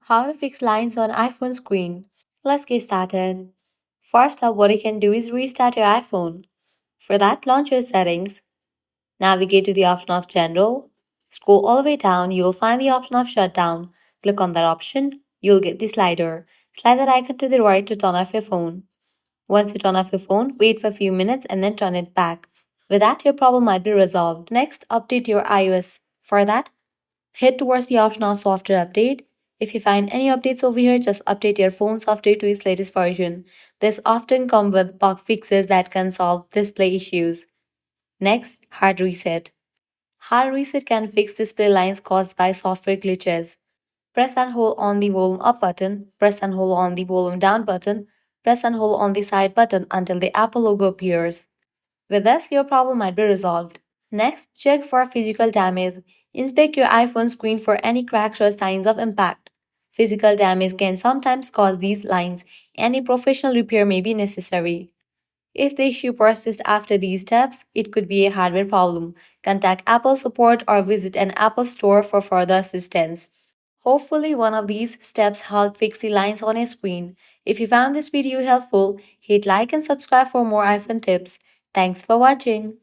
How to fix lines on iPhone screen. Let's get started. First up, what you can do is restart your iPhone. For that, launch your settings, navigate to the option of General, scroll all the way down, you'll find the option of Shutdown. Click on that option, you'll get the slider. Slide that icon to the right to turn off your phone. Once you turn off your phone, wait for a few minutes and then turn it back. With that, your problem might be resolved. Next, update your iOS. For that, head towards the option of software update. If you find any updates over here, just update your phone software to its latest version. This often comes with bug fixes that can solve display issues. Next, hard reset. Hard reset can fix display lines caused by software glitches. Press and hold on the volume up button, press and hold on the volume down button, press and hold on the side button until the Apple logo appears. With this, your problem might be resolved. Next, check for physical damage. Inspect your iPhone screen for any cracks or signs of impact. Physical damage can sometimes cause these lines, and a professional repair may be necessary. If the issue persists after these steps, it could be a hardware problem. Contact Apple support or visit an Apple store for further assistance. Hopefully, one of these steps help fix the lines on your screen. If you found this video helpful, hit like and subscribe for more iPhone tips. Thanks for watching.